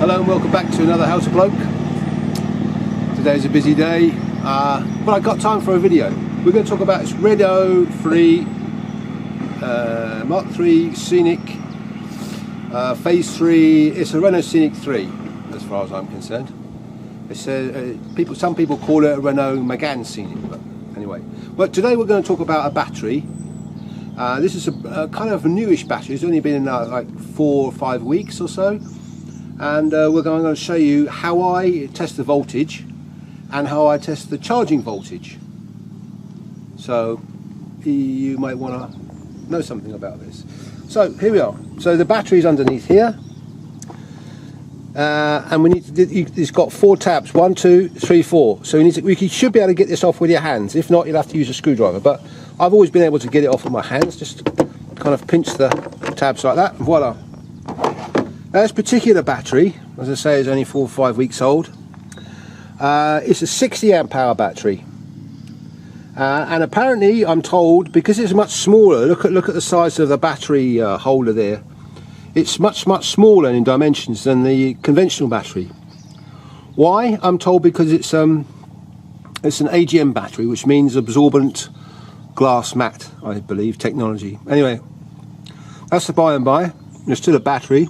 Hello and welcome back to another How To Bloke. Today's a busy day, but I got time for a video. We're going to talk about this Renault Mark III Scenic Phase 3. It's a Renault Scenic 3 as far as I'm concerned. It's some people call it a Renault Megane Scenic, but anyway. But today we're going to talk about a battery. This is a kind of a newish battery. It's only been in like 4 or 5 weeks or so. And we're going to show you how I test the voltage and how I test the charging voltage. So you might want to know something about this. So here we are. So the battery is underneath here, and we need to. It's got 4 tabs: 1, 2, 3, 4. So we should be able to get this off with your hands. If not, you'll have to use a screwdriver. But I've always been able to get it off with my hands. Just kind of pinch the tabs like that, and voila. Now, this particular battery, as I say, is only 4 or 5 weeks old. It's a 60 amp hour battery, and apparently I'm told, because it's much smaller, look at the size of the battery holder there. It's much smaller in dimensions than the conventional battery. Why? I'm told because it's an AGM battery, which means absorbent glass mat, I believe, technology. Anyway, that's the by and by. There's still a battery,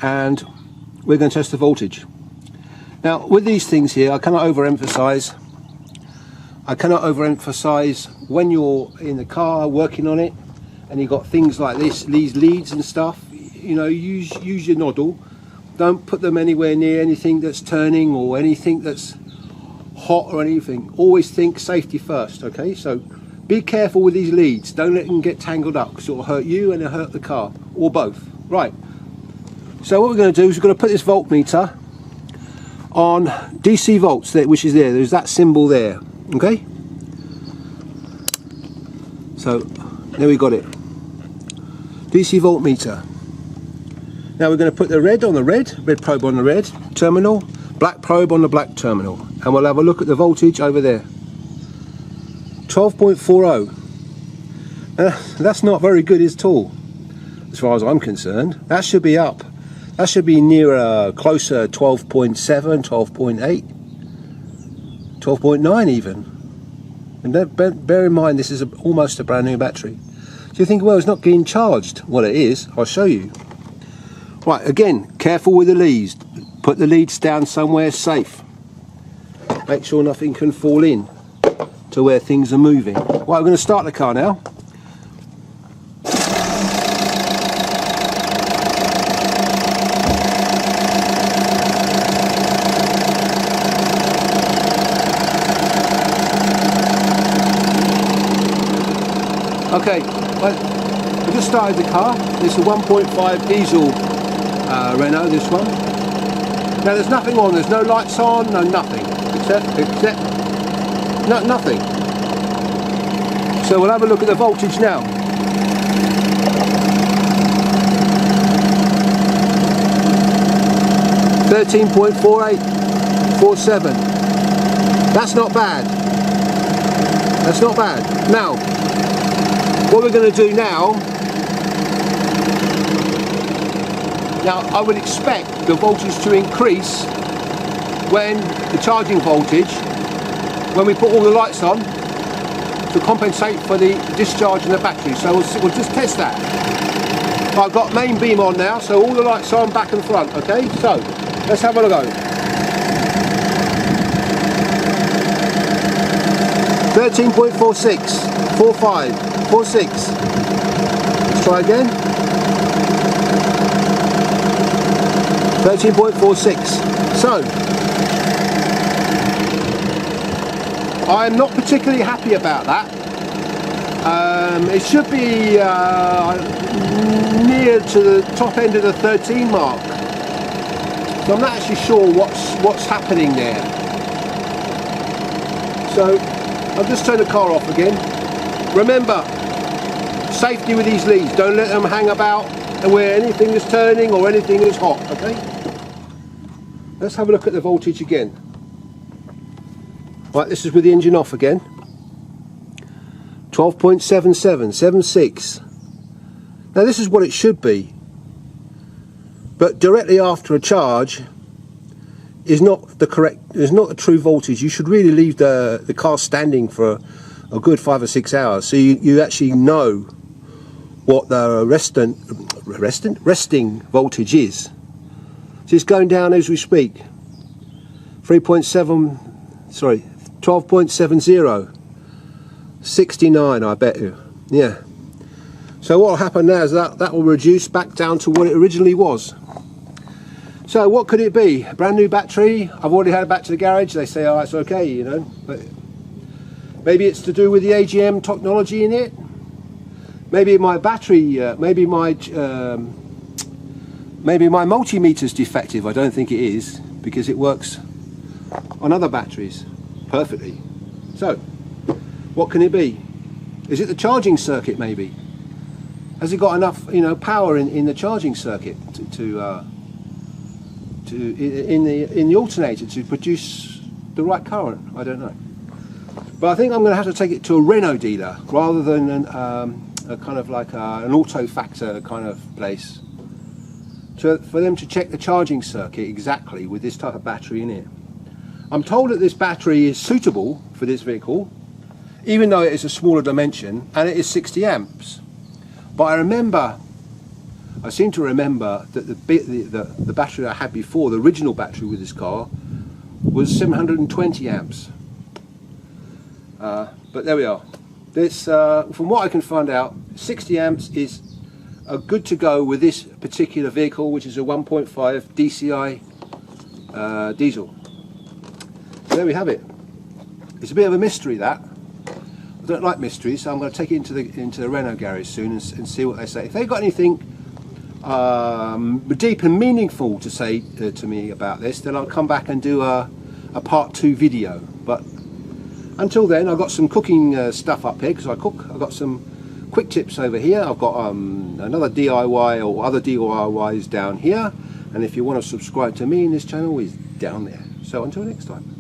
and we're going to test the voltage. Now, with these things here, I cannot overemphasize when you're in the car working on it and you've got things like these leads and stuff, you know, use your noddle. Don't put them anywhere near anything that's turning or anything that's hot or anything. Always think safety first, okay? So be careful with these leads. Don't let them get tangled up, because it will hurt you and it'll hurt the car, or both. Right. So what we're going to do is we're going to put this voltmeter on DC volts, which is there. There's that symbol there. Okay. So there we got it. DC voltmeter. Now we're going to put the red on the red probe on the red terminal, black probe on the black terminal, and we'll have a look at the voltage over there. 12.40. That's not very good at all, as far as I'm concerned. That should be up. That should be nearer, closer, 12.7, 12.8, 12.9 even. And bear in mind, this is almost a brand new battery. So you think, well, it's not getting charged. Well, it is. I'll show you. Right, again, careful with the leads. Put the leads down somewhere safe. Make sure nothing can fall in to where things are moving. Right, we're going to start the car now. Okay, well, I just started the car. It's a 1.5 diesel Renault, this one. Now there's nothing on, there's no lights on, no nothing, except nothing. So we'll have a look at the voltage now. .4847. That's not bad. That's not bad. Now, what we're going to do now, I would expect the voltage to increase when the charging voltage, when we put all the lights on, to compensate for the discharge in the battery. So we'll just test that. I've got main beam on now, so all the lights are on back and front, okay? So, let's have a go. 13.46, 45. 46. Let's try again. 13.46. So I'm not particularly happy about that. It should be near to the top end of the 13 mark. So I'm not actually sure what's happening there. So I'll just turn the car off again. Remember, safety with these leads. Don't let them hang about and where anything is turning or anything is hot, okay? Let's have a look at the voltage again. Right, this is with the engine off again. 12.77, 76. Now this is what it should be. but directly after a charge is not the correct, is not the true voltage. You should really leave the car standing for a good 5 or 6 hours, so you actually know what the resting voltage is. So it's going down as we speak. 3.7, sorry, 12.70, 69, I bet you. Yeah. So what will happen now is that will reduce back down to what it originally was. So what could it be? A brand new battery. I've already had it back to the garage. They say, oh, it's okay, you know. But maybe it's to do with the AGM technology in it. Maybe my battery, maybe my multimeter's defective. I don't think it is, because it works on other batteries perfectly. So what can it be? Is it the charging circuit maybe? Has it got enough, you know, power in the charging circuit in the alternator to produce the right current? I don't know. But I think I'm going to have to take it to a Renault dealer rather than a kind of like an auto factor kind of place, for them to check the charging circuit exactly with this type of battery in it. I'm told that this battery is suitable for this vehicle, even though it is a smaller dimension, and it is 60 amps. But I seem to remember that the battery I had before, the original battery with this car, was 720 amps. But there we are. This, from what I can find out, 60 amps is good to go with this particular vehicle, which is a 1.5 DCI diesel. So there we have it. It's a bit of a mystery, that. I don't like mysteries, so I'm going to take it into the Renault garage soon and see what they say. If they've got anything deep and meaningful to say to me about this, then I'll come back and do a part 2 video. But until then, I've got some cooking stuff up here because I cook. I've got some quick tips over here. I've got another DIY or other DIYs down here. And if you want to subscribe to me in this channel, is down there. So until next time.